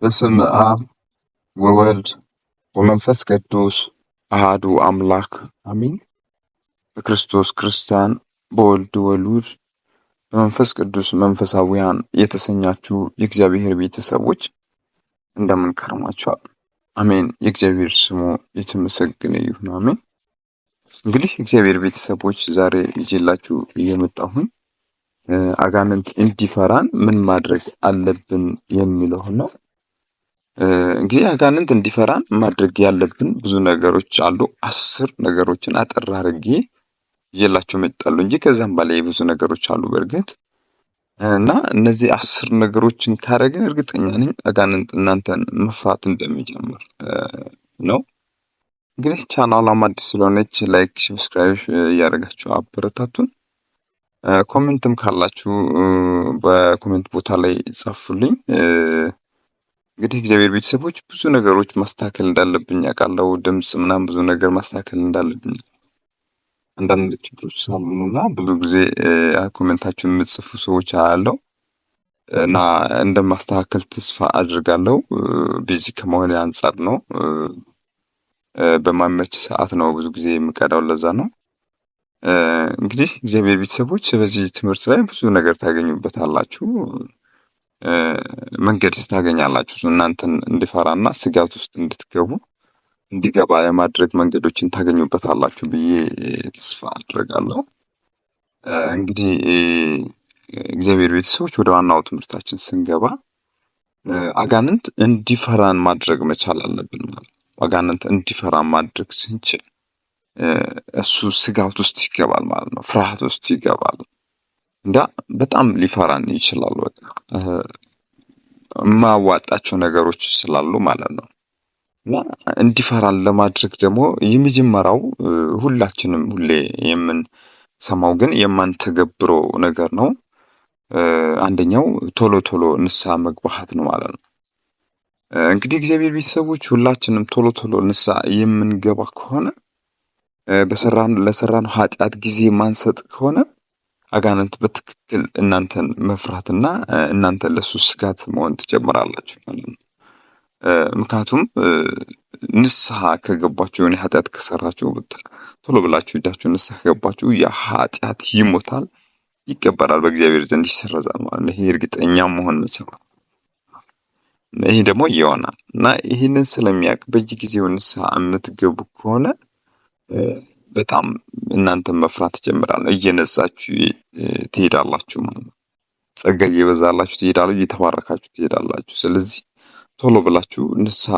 በስመ አብ ወወልድ ወመንፈስ ቅዱስ አሃዱ አምላክ አሜን። በክርስቶስ ክርስቲያን በወልድ ወሉድ በመንፈስ ቅዱስ መንፈሳዊያን የተሰኛችሁ የእግዚአብሔር ቤተሰቦች እንደምን ከርማችኋል? አሜን። የእግዚአብሔር ስሙ የተመሰገነ ይሁን። አሜን። እንግዲህ የእግዚአብሔር ቤተሰቦች ዛሬ ይዤላችሁ እየመጣሁኝ አጋንንት እንዲፈራን ምን ማድረግ አለብን የሚለው ነው። እንግዲህ አጋንንት እንዲፈራን ማድረግ ያለብን ብዙ ነገሮች አሉ። 10 ነገሮችን አጠር አድርጌ ይዤላችሁ መጣለሁ እንጂ ከዛም በላይ ብዙ ነገሮች አሉ በእርግጥ እና እነዚህ 10 ነገሮችን ካደረግን እርግጠኛ ነኝ አጋንንት እናንተን መፍራት እንደሚጀምር ነው። እንግዲህ ቻናሏም አዲስ ስለሆነች ላይክ፣ ሰብስክራይብ እያደረጋችሁ አበረታቱን። ኮሜንትም ካላችሁ በኮሜንት ቦታ ላይ ጻፉልኝ። እንግዲህ እግዚአብሔር ቤተሰቦች ብዙ ነገሮች ማስተካከል እንዳለብኝ አውቃለሁ። ድምጽ ምናምን ብዙ ነገር ማስተካከል እንዳለብኝ አንዳንድ ችግሮች ስላሉና ብዙ ጊዜ ኮሜንታችሁን የምትጽፉ ሰዎች አያለው እና እንደማስተካከል ተስፋ አድርጋለሁ። ቢዚ ከመሆኔ አንጻር ነው። በማይመች ሰዓት ነው ብዙ ጊዜ የምቀዳው፣ ለዛ ነው። እንግዲህ እግዚአብሔር ቤተሰቦች በዚህ ትምህርት ላይ ብዙ ነገር ታገኙበታላችሁ። መንገድ ታገኛላችሁ። እናንተን እንዲፈራና ስጋት ውስጥ እንዲገባ የማድረግ መንገዶችን ታገኙበታላችሁ ብዬ ተስፋ አድርጋለሁ። እንግዲህ እግዚአብሔር ቤተሰቦች ወደ ዋናው ትምህርታችን ስንገባ አጋንንት እንዲፈራን ማድረግ መቻል አለብን ማለት ነው። አጋንንት እንዲፈራን ማድረግ ስንችል እሱ ስጋት ውስጥ ይገባል ማለት ነው። ፍርሃት ውስጥ ይገባል። በጣም ሊፈራን ይችላል። በቃ የማዋጣቸው ነገሮች ስላሉ ማለት ነው። እና እንዲፈራን ለማድረግ ደግሞ የመጀመሪያው ሁላችንም ሁሌ የምንሰማው ግን የማንተገብረው ነገር ነው። አንደኛው ቶሎ ቶሎ ንስሐ መግባት ነው ማለት ነው። እንግዲህ እግዚአብሔር ቤተሰቦች ሁላችንም ቶሎ ቶሎ ንስሐ የምንገባ ከሆነ ለሰራነው ኃጢአት ጊዜ ማንሰጥ ከሆነ አጋንንት በትክክል እናንተን መፍራትና እናንተ ለሱ ስጋት መሆን ትጀምራላችሁ ማለት ነው። ምክንያቱም ንስሐ ከገባችሁ የሆነ ኃጢአት ከሰራችሁ ቶሎ ብላችሁ ሄዳችሁ ንስሐ ከገባችሁ ያ ኃጢአት ይሞታል፣ ይቀበራል፣ በእግዚአብሔር ዘንድ ይሰረዛል ማለት ነው። ይሄ እርግጠኛ መሆን መቻል። ይሄ ደግሞ ይሆናል እና ይህንን ስለሚያውቅ በየጊዜው ንስሐ የምትገቡ ከሆነ በጣም እናንተን መፍራት ትጀምራላችሁ። እየነጻችሁ ትሄዳላችሁ ማለት ነው። ጸጋ እየበዛላችሁ ትሄዳላችሁ፣ እየተባረካችሁ ትሄዳላችሁ። ስለዚህ ቶሎ ብላችሁ ንስሐ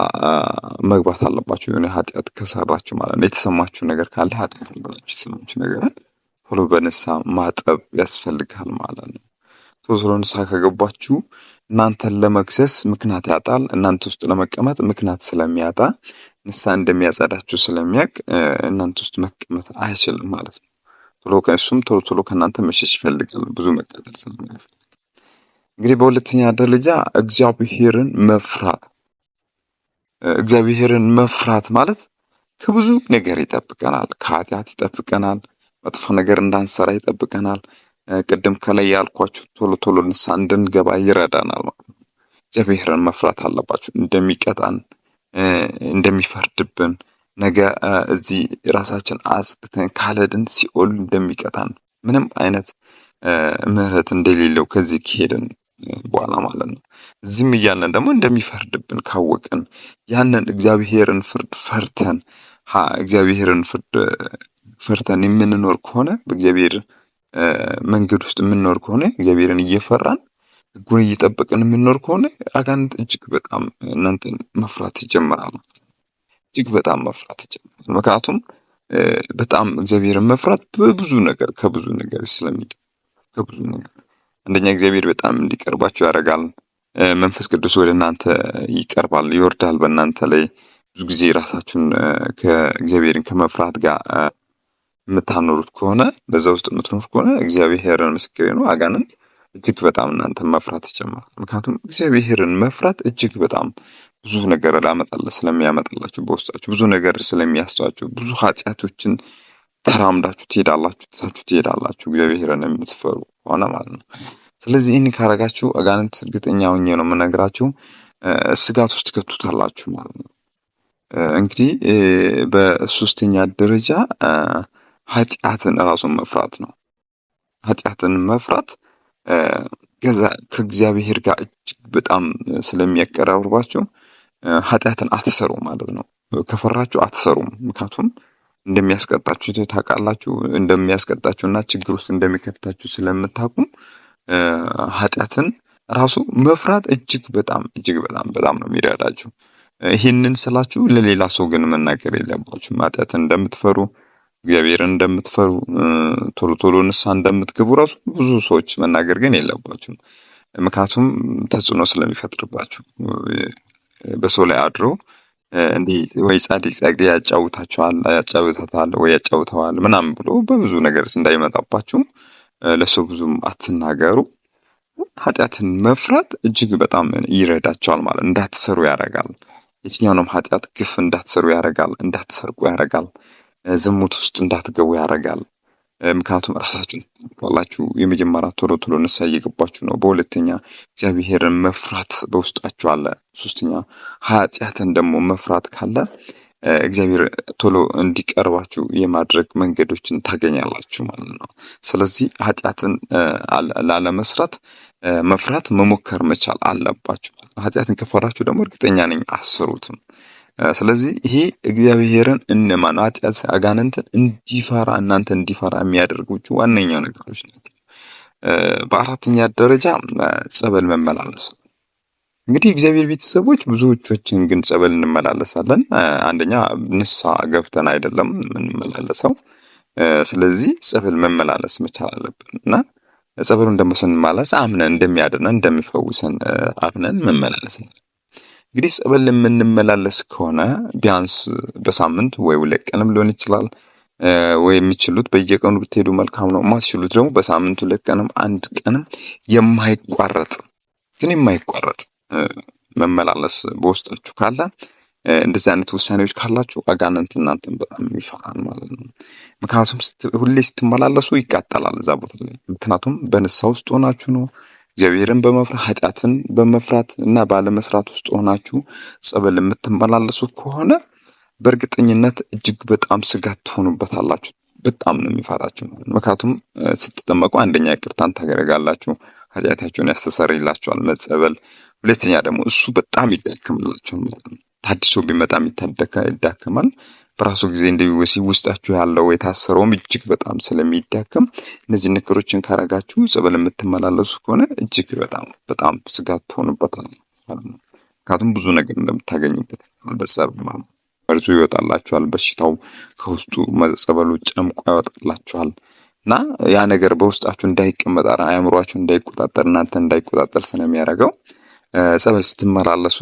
መግባት አለባችሁ። የሆነ ኃጢአት ከሰራችሁ ማለት ነው። የተሰማችሁ ነገር ካለ ኃጢአት ብላችሁ የተሰማችሁ ነገርን ቶሎ በንስሐ ማጠብ ያስፈልጋል ማለት ነው። ቶሎ ንስሐ ከገባችሁ እናንተን ለመክሰስ ምክንያት ያጣል። እናንተ ውስጥ ለመቀመጥ ምክንያት ስለሚያጣ ንስሐ እንደሚያጸዳችሁ ስለሚያውቅ እናንተ ውስጥ መቀመጥ አይችልም ማለት ነው። ቶሎ ቶሎ ከእናንተ መሸሽ ይፈልጋል፣ ብዙ መቃጠል ስለሚፈልግ። እንግዲህ በሁለተኛ ደረጃ እግዚአብሔርን መፍራት። እግዚአብሔርን መፍራት ማለት ከብዙ ነገር ይጠብቀናል። ከኃጢአት ይጠብቀናል። መጥፎ ነገር እንዳንሰራ ይጠብቀናል። ቅድም ከላይ ያልኳችሁ ቶሎ ቶሎ ንስሐ እንድንገባ ይረዳናል ማለት ነው። እግዚአብሔርን መፍራት አለባችሁ። እንደሚቀጣን እንደሚፈርድብን ነገ እዚህ ራሳችን አጽድተን ካልሄድን ሲኦል እንደሚቀጣን ምንም አይነት ምሕረት እንደሌለው ከዚህ ከሄድን በኋላ ማለት ነው። ዝም እያለን ደግሞ እንደሚፈርድብን ካወቅን ያንን እግዚአብሔርን ፈርተን የምንኖር ከሆነ በእግዚአብሔር መንገድ ውስጥ የምንኖር ከሆነ እግዚአብሔርን እየፈራን ሕጉን እየጠበቅን የምንኖር ከሆነ አጋንንት እጅግ በጣም እናንተን መፍራት ይጀምራሉ። እጅግ በጣም መፍራት ይጀምራል። ምክንያቱም በጣም እግዚአብሔርን መፍራት ከብዙ ነገር ስለሚጠቅም ከብዙ ነገር አንደኛ እግዚአብሔር በጣም እንዲቀርባችሁ ያደርጋል። መንፈስ ቅዱስ ወደ እናንተ ይቀርባል፣ ይወርዳል በእናንተ ላይ። ብዙ ጊዜ ራሳችሁን ከእግዚአብሔርን ከመፍራት ጋር የምታኖሩት ከሆነ በዛ ውስጥ የምትኖር ከሆነ እግዚአብሔርን ምስክሬ ነው፣ አጋንንት እጅግ በጣም እናንተን መፍራት ይጀምራል። ምክንያቱም እግዚአብሔርን መፍራት እጅግ በጣም ብዙ ነገር ስለሚያመጣላችሁ በውስጣችሁ ብዙ ነገር ስለሚያስተዋችሁ ብዙ ኃጢአቶችን ተራምዳችሁ ትሄዳላችሁ እግዚአብሔርን የምትፈሩ ሆነ ማለት ነው። ስለዚህ ይህን ካረጋችሁ አጋንንት እርግጠኛ ሆኜ ነው የምነግራችሁ ስጋት ውስጥ ከቱታላችሁ ማለት ነው። እንግዲህ በሶስተኛ ደረጃ ኃጢአትን ራሱን መፍራት ነው። ኃጢአትን መፍራት ከእግዚአብሔር ጋር እጅግ በጣም ስለሚያቀራርባችሁ ኃጢአትን አትሰሩ ማለት ነው። ከፈራችሁ አትሰሩም። ምክንያቱም እንደሚያስቀጣችሁ ታውቃላችሁ፣ እንደሚያስቀጣችሁና ችግር ውስጥ እንደሚከታችሁ ስለምታውቁ ኃጢአትን ራሱ መፍራት እጅግ በጣም ነው የሚረዳችሁ። ይህንን ስላችሁ ለሌላ ሰው ግን መናገር የለባችሁም። ኃጢአትን እንደምትፈሩ እግዚአብሔርን እንደምትፈሩ ቶሎ ቶሎ ንስሐ እንደምትገቡ ራሱ ብዙ ሰዎች መናገር ግን የለባችሁም። ምክንያቱም ተጽዕኖ ስለሚፈጥርባችሁ በሰው ላይ አድሮ እንዲህ ወይ ጻድቅ ያጫውታታል ወይ ያጫውተዋል ምናምን ብሎ በብዙ ነገር እንዳይመጣባችሁ ለሰው ብዙም አትናገሩ። ኃጢአትን መፍራት እጅግ በጣም ይረዳቸዋል ማለት እንዳትሰሩ ያደርጋል። የትኛውንም ኃጢአት ግፍ እንዳትሰሩ ያደርጋል። እንዳትሰርቁ ያደርጋል። ዝሙት ውስጥ እንዳትገቡ ያደርጋል። ምክንያቱም ራሳችሁን ትጠብቃላችሁ። የመጀመሪያ ቶሎ ቶሎ ንስሐ እየገባችሁ ነው። በሁለተኛ እግዚአብሔርን መፍራት በውስጣችሁ አለ። ሶስተኛ ኃጢአትን ደግሞ መፍራት ካለ እግዚአብሔር ቶሎ እንዲቀርባችሁ የማድረግ መንገዶችን ታገኛላችሁ ማለት ነው። ስለዚህ ኃጢአትን ላለመስራት መፍራት መሞከር መቻል አለባችሁ። ኃጢአትን ከፈራችሁ ደግሞ እርግጠኛ ነኝ አስሩትም። ስለዚህ ይሄ እግዚአብሔርን ኃጢአት አጋንንትን እንዲፈራ እናንተ እንዲፈራ የሚያደርጉት ዋነኛው ነገሮች ናቸው። በአራተኛ ደረጃ ጸበል መመላለስ። እንግዲህ እግዚአብሔር ቤተሰቦች ብዙዎቻችን ግን ጸበል እንመላለሳለን። አንደኛ ንስሐ ገብተን አይደለም የምንመላለሰው። ስለዚህ ጸበል መመላለስ መቻል አለብን እና ጸበሉን ደግሞ ስንመላለስ አምነን እንደሚያድነን እንደሚፈውሰን አምነን መመላለስ አለብን። እንግዲህ ጸበል የምንመላለስ ከሆነ ቢያንስ በሳምንት ወይ 2 ቀንም ሊሆን ይችላል። ወይ የሚችሉት በየቀኑ ብትሄዱ መልካም ነው። የማትችሉት ደግሞ በሳምንት 2 ቀንም 1 ቀንም የማይቋረጥ መመላለስ በውስጣችሁ ካለ እንደዚህ አይነት ውሳኔዎች ካላችሁ አጋንንት እናንተን በጣም ይፈራል ማለት ነው። ምክንያቱም ሁሌ ስትመላለሱ ይቃጠላል እዛ ቦታ ላይ። ምክንያቱም በንስሐ ውስጥ ሆናችሁ ነው። እግዚአብሔርን በመፍራት ኃጢአትን በመፍራት እና ባለመስራት ውስጥ ሆናችሁ ጸበል የምትመላለሱ ከሆነ በእርግጠኝነት እጅግ በጣም ስጋት ትሆኑበታላችሁ። በጣም ነው የሚፈራችሁ። ምክንያቱም ስትጠመቁ አንደኛ ይቅርታን ታደርጋላችሁ፣ ኃጢአታችሁን ያስተሰርይላችኋል መጸበል። ሁለተኛ ደግሞ እሱ በጣም ይዳክምላችኋል ማለት ነው። ታድሶ ቢመጣም ይዳከማል። በራሱ ጊዜ እንደሚወሲ ውስጣችሁ ያለው የታሰረውም እጅግ በጣም ስለሚዳከም እነዚህ ነገሮችን ካረጋችሁ ጸበል የምትመላለሱ ከሆነ እጅግ በጣም ስጋት ትሆኑበታል ማለት ነው። ምክንያቱም ብዙ ነገር እንደምታገኙበት በጸበል ማለት ነው። መርዙ ይወጣላችኋል። በሽታው ከውስጡ ጸበሉ ጨምቆ ያወጣላችኋል እና ያ ነገር በውስጣችሁ እንዳይቀመጥ አእምሯችሁ እንዳይቆጣጠር እናንተ እንዳይቆጣጠር ስለሚያደርገው ጸበል ስትመላለሱ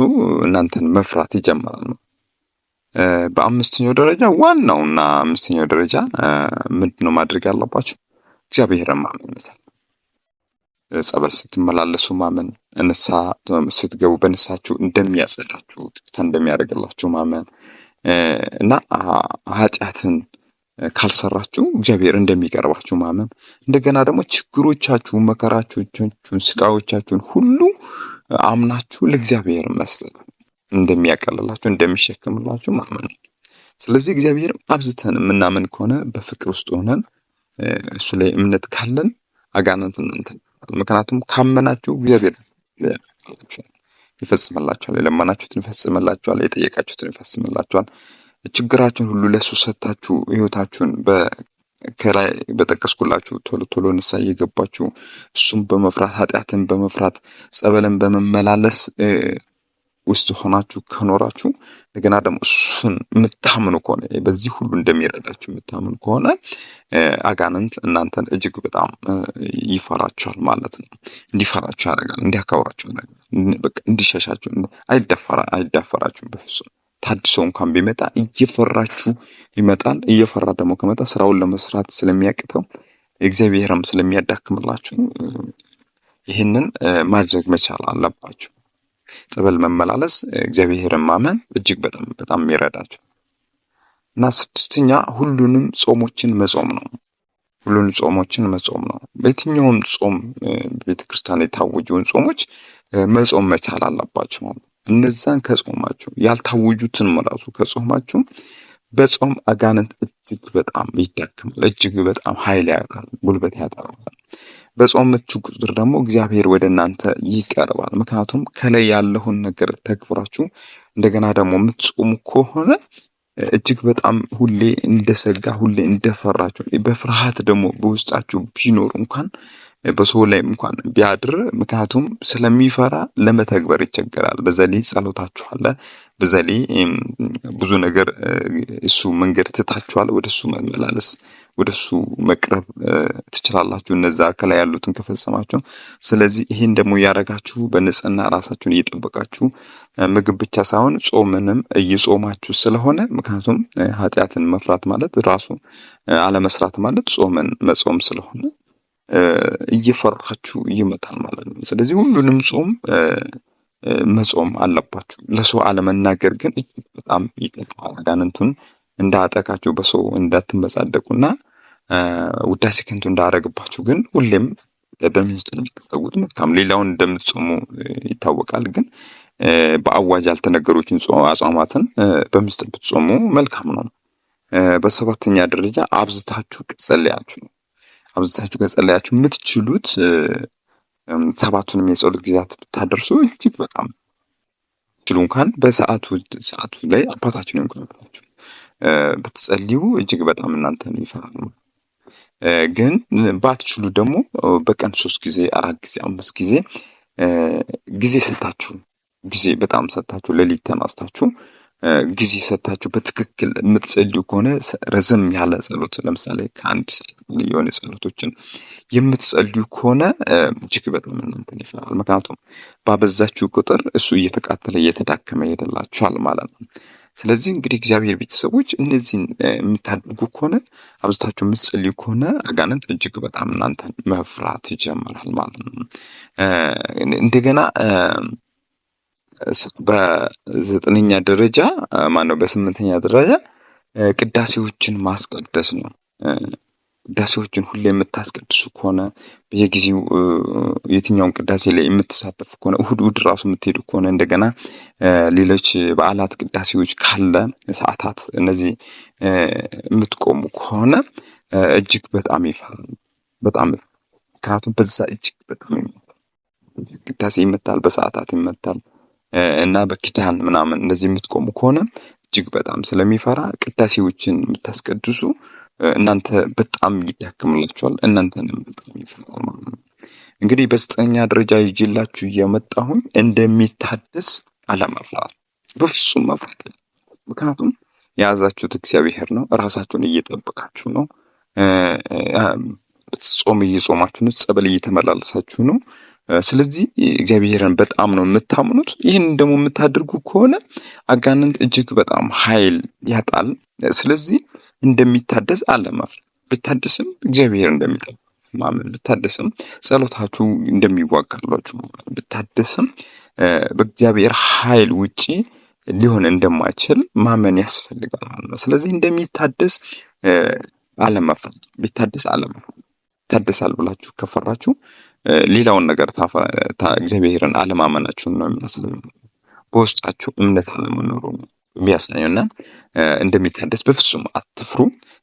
እናንተን መፍራት ይጀምራል ነው። በአምስተኛው ደረጃ ዋናውና አምስተኛው ደረጃ ምንድነው ማድረግ ያለባችሁ? እግዚአብሔርን ማመን መቻል። ጸበል ስትመላለሱ ማመን፣ ንስሐ ስትገቡ በንስሐችሁ እንደሚያጸዳችሁ እንደሚያደርግላችሁ ማመን እና ኃጢአትን ካልሰራችሁ እግዚአብሔር እንደሚቀርባችሁ ማመን፣ እንደገና ደግሞ ችግሮቻችሁን፣ መከራዎቻችሁን፣ ስቃዮቻችሁን ሁሉ አምናችሁ ለእግዚአብሔር መስጠት፣ እንደሚያቀልላችሁ እንደሚሸክምላችሁ ማመን። ስለዚህ እግዚአብሔር አብዝተን የምናምን ከሆነ በፍቅር ውስጥ ሆነን እሱ ላይ እምነት ካለን አጋንንት እንትን ምክንያቱም ካመናችሁ እግዚአብሔር ይፈጽምላችኋል። የለመናችሁትን ይፈጽምላችኋል። የጠየቃችሁትን ይፈጽምላችኋል። ችግራችሁን ሁሉ ለሱ ሰጥታችሁ ህይወታችሁን ከላይ በጠቀስኩላችሁ ቶሎ ቶሎ ንስሐ እየገባችሁ እሱም በመፍራት ኃጢአትን በመፍራት ጸበልን በመመላለስ ውስጥ ሆናችሁ ከኖራችሁ እንደገና ደግሞ እሱን የምታምኑ ከሆነ በዚህ ሁሉ እንደሚረዳችሁ የምታምኑ ከሆነ አጋንንት እናንተን እጅግ በጣም ይፈራችኋል ማለት ነው። እንዲፈራችሁ ያደርጋል፣ እንዲያከብራችሁ ያደርጋል። በቃ እንዲሸሻችሁ አይዳፈራችሁም በፍጹም። ታድሶ እንኳን ቢመጣ እየፈራችሁ ይመጣል። እየፈራ ደግሞ ከመጣ ስራውን ለመስራት ስለሚያቅተው እግዚአብሔርም ስለሚያዳክምላችሁ ይህንን ማድረግ መቻል አለባችሁ። ጸበል መመላለስ፣ እግዚአብሔርን ማመን እጅግ በጣም የሚረዳቸው እና ስድስተኛ ሁሉንም ጾሞችን መጾም ነው። ሁሉንም ጾሞችን መጾም ነው። በየትኛውም ጾም ቤተክርስቲያን የታወጁን ጾሞች መጾም መቻል አለባችሁ ማለት ነው። እነዛን ከጾማችሁ ያልታወጁትን ራሱ ከጾማችሁ በጾም አጋንንት እጅግ በጣም ይዳክማል፣ እጅግ በጣም ኃይል ያጣል፣ ጉልበት ያጣል። በጾመችሁ ቁጥር ደግሞ እግዚአብሔር ወደ እናንተ ይቀርባል። ምክንያቱም ከላይ ያለውን ነገር ተግብራችሁ እንደገና ደግሞ የምትጾሙ ከሆነ እጅግ በጣም ሁሌ እንደሰጋ ሁሌ እንደፈራችሁ በፍርሃት ደግሞ በውስጣችሁ ቢኖር እንኳን በሰው ላይ እንኳን ቢያድር ምክንያቱም ስለሚፈራ ለመተግበር ይቸገራል። በዛ ላይ ጸሎታችሁ አለ፣ በዛ ላይ ብዙ ነገር እሱ መንገድ ትታችኋል። ወደሱ መመላለስ ወደሱ መቅረብ ትችላላችሁ እነዛ ከላይ ያሉትን ከፈጸማችሁ። ስለዚህ ይሄን ደግሞ ያደረጋችሁ በንጽህና ራሳችሁን እየጠበቃችሁ ምግብ ብቻ ሳይሆን ጾምንም እየጾማችሁ ስለሆነ ምክንያቱም ኃጢአትን መፍራት ማለት ራሱ አለመስራት ማለት ጾምን መጾም ስለሆነ እየፈራችሁ ይመጣል ማለት ነው። ስለዚህ ሁሉንም ጾም መጾም አለባችሁ። ለሰው አለመናገር ግን እጅግ በጣም ይጠቅማል። አጋንንቱን እንዳያጠቃችሁ በሰው እንዳትመጻደቁና ውዳሴ ከንቱ እንዳያደርግባችሁ ግን ሁሌም በምስጢር ብትተዉት መልካም። ሌላውን እንደምትጾሙ ይታወቃል፣ ግን በአዋጅ ያልተነገሩትን አጽዋማትን በምስጢር ብትጾሙ መልካም ነው። በሰባተኛ ደረጃ አብዝታችሁ ከጸለያችሁ ነው። አብዝታችሁ ከጸለያችሁ የምትችሉት ሰባቱንም የጸሎት ጊዜያት ብታደርሱ እጅግ በጣም ችሉ እንኳን በሰዓቱ ላይ አባታችን እንኳን ብላችሁ ብትጸልዩ እጅግ በጣም እናንተን ይፈራሉ። ግን ባትችሉ ደግሞ በቀን 3 ጊዜ 4 ጊዜ 5 ጊዜ ጊዜ ሰጣችሁ ጊዜ በጣም ሰጣችሁ ሌሊት ተነስታችሁ ጊዜ ሰጣችሁ በትክክል የምትጸልዩ ከሆነ ረዘም ያለ ጸሎት ለምሳሌ ከአንድ ሰዓት የሆነ ጸሎቶችን የምትጸልዩ ከሆነ እጅግ በጣም እናንተን ይፈራል። ምክንያቱም ባበዛችሁ ቁጥር እሱ እየተቃጠለ እየተዳከመ ይሄድላችኋል ማለት ነው። ስለዚህ እንግዲህ እግዚአብሔር ቤተሰቦች እነዚህን የምታደርጉ ከሆነ አብዝታችሁ የምትጸልዩ ከሆነ አጋንንት እጅግ በጣም እናንተን መፍራት ይጀምራል ማለት ነው። እንደገና በ9ኛ ደረጃ በ8ኛ ደረጃ ቅዳሴዎችን ማስቀደስ ነው። ቅዳሴዎችን ሁሌ የምታስቀድሱ ከሆነ በየጊዜው የትኛውን ቅዳሴ ላይ የምትሳተፉ ከሆነ እሁድ ራሱ የምትሄዱ ከሆነ እንደገና ሌሎች በዓላት ቅዳሴዎች ካለ ሰዓታት እነዚህ የምትቆሙ ከሆነ እጅግ በጣም ይፈራል። በጣም ምክንያቱም በዛ እጅግ በጣም ቅዳሴ ይመታል፣ በሰዓታት ይመታል እና በኪዳን ምናምን እንደዚህ የምትቆሙ ከሆነ እጅግ በጣም ስለሚፈራ ቅዳሴዎችን የምታስቀድሱ እናንተ በጣም ይዳክምላችኋል፣ እናንተንም በጣም ይፈራል ማለት ነው። እንግዲህ በ9ኛ ደረጃ ይዤላችሁ የመጣሁኝ እንደሚታደስ አለመፍራት፣ በፍጹም መፍራት። ምክንያቱም የያዛችሁት እግዚአብሔር ነው፣ ራሳችሁን እየጠበቃችሁ ነው፣ ጾም እየጾማችሁ ነው፣ ጸበል እየተመላለሳችሁ ነው። ስለዚህ እግዚአብሔርን በጣም ነው የምታምኑት። ይህን ደግሞ የምታደርጉ ከሆነ አጋንንት እጅግ በጣም ኃይል ያጣል። ስለዚህ እንደሚታደስ አለመፍራት፣ ብታደስም እግዚአብሔር እንደሚጠብቅ ማመን፣ ብታደስም ጸሎታችሁ እንደሚዋጋላችሁ ብታደስም በእግዚአብሔር ኃይል ውጪ ሊሆን እንደማይችል ማመን ያስፈልጋል ማለት ነው። ስለዚህ እንደሚታደስ አለመፍራት፣ ቢታደስ አለመፍራት። ይታደሳል ብላችሁ ከፈራችሁ ሌላውን ነገር እግዚአብሔርን አለማመናችሁን ነው የሚያሳየው። በውስጣችሁ እምነት አለመኖሩ የሚያሳየውና እንደሚታደስ በፍጹም አትፍሩ።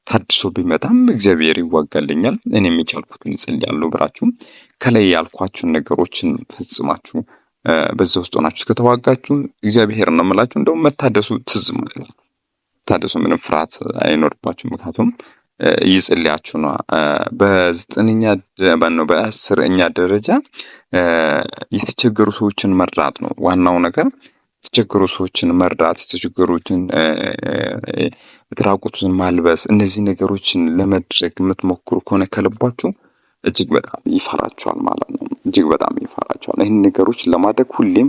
ታድሶ ቢመጣም እግዚአብሔር ይዋጋልኛል እኔም የቻልኩትን እጸልያለሁ ብላችሁ ከላይ ያልኳችሁን ነገሮችን ፈጽማችሁ በዛ ውስጥ ሆናችሁ ከተዋጋችሁ እግዚአብሔር ነው የምላችሁ እንደውም መታደሱ ትዝ ማለት ታደሱ ምንም ፍርሃት አይኖርባችሁ። ምክንያቱም እየጸለያችሁ ነው። በ10ኛ ደረጃ የተቸገሩ ሰዎችን መርዳት ነው ዋናው ነገር። የተቸገሩ ሰዎችን መርዳት፣ የተቸገሩትን የተራቆቱትን ማልበስ፣ እነዚህ ነገሮችን ለመድረግ የምትሞክሩ ከሆነ ከልባችሁ እጅግ በጣም ይፈራችኋል ማለት ነው። እጅግ በጣም ይፈራችኋል። ይህን ነገሮች ለማድረግ ሁሌም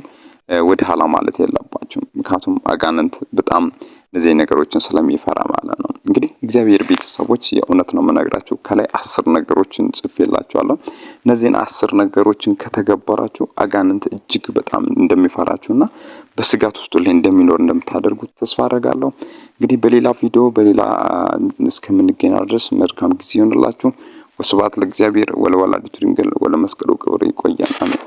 ወደ ኋላ ማለት የለባችሁም። ምክንያቱም አጋንንት በጣም እነዚህ ነገሮችን ስለሚፈራ ማለት ነው። እንግዲህ እግዚአብሔር ቤተሰቦች የእውነት ነው የምነግራችሁ ከላይ 10 ነገሮችን ጽፌላችኋለሁ። እነዚህን 10 ነገሮችን ከተገበራችሁ አጋንንት እጅግ በጣም እንደሚፈራችሁና በስጋት ውስጥ ላይ እንደሚኖር እንደምታደርጉት ተስፋ አደርጋለሁ። እንግዲህ በሌላ ቪዲዮ በሌላ እስከምንገናኝ ድረስ መልካም ጊዜ ይሁንላችሁ። ወስብሐት ለእግዚአብሔር ወለወላዲቱ ድንግል ወለመስቀሉ ክቡር። ይቆያል። አሜን።